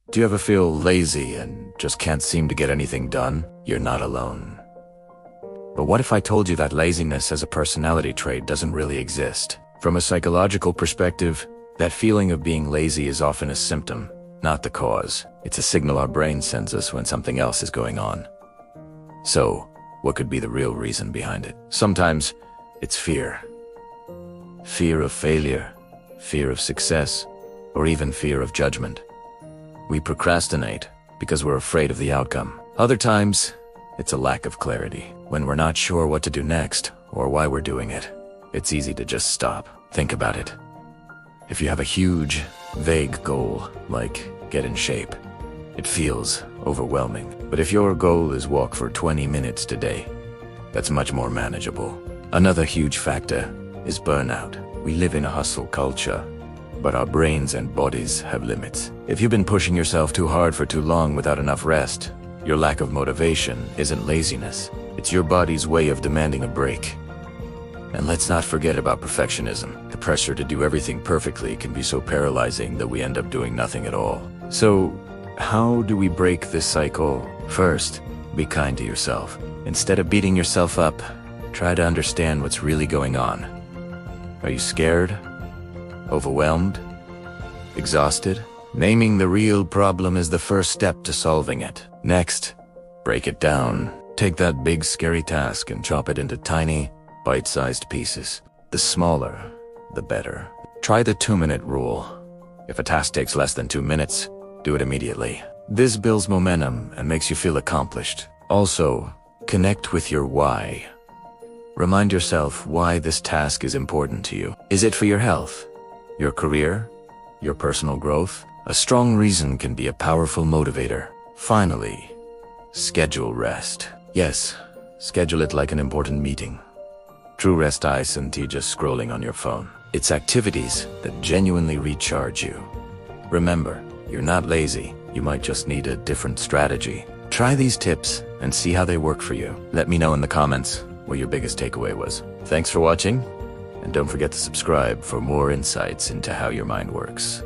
Do you ever feel lazy and just can't seem to get anything done? You're not alone. But what if I told you that laziness as a personality trait doesn't really exist? From a psychological perspective, that feeling of being lazy is often a symptom, not the cause. It's a signal our brain sends us when something else is going on. So, what could be the real reason behind it? Sometimes, it's fear. Fear of failure, fear of success, or even fear of judgment. We procrastinate because we're afraid of the outcome. Other times, it's a lack of clarity. When we're not sure what to do next, or why we're doing it, it's easy to just stop. Think about it. If you have a huge, vague goal, like get in shape, it feels overwhelming. But if your goal is walk for 20 minutes today, that's much more manageable. Another huge factor is burnout. We live in a hustle culture, but our brains and bodies have limits. If you've been pushing yourself too hard for too long without enough rest, your lack of motivation isn't laziness. It's your body's way of demanding a break. And let's not forget about perfectionism. The pressure to do everything perfectly can be so paralyzing that we end up doing nothing at all. So, how do we break this cycle? First, be kind to yourself. Instead of beating yourself up, try to understand what's really going on. Are you scared? Overwhelmed? Exhausted? Naming the real problem is the first step to solving it. Next, break it down. Take that big scary task and chop it into tiny, bite-sized pieces. The smaller, the better. Try the 2-minute rule. If a task takes less than 2 minutes, do it immediately. This builds momentum and makes you feel accomplished. Also, connect with your why. Remind yourself why this task is important to you. Is it for your health? Your career? Your personal growth? A strong reason can be a powerful motivator. Finally, schedule rest. Yes, schedule it like an important meeting. True rest isn't just scrolling on your phone. It's activities that genuinely recharge you. Remember, you're not lazy. You might just need a different strategy. Try these tips and see how they work for you. Let me know in the comments what your biggest takeaway was. Thanks for watching, and don't forget to subscribe for more insights into how your mind works.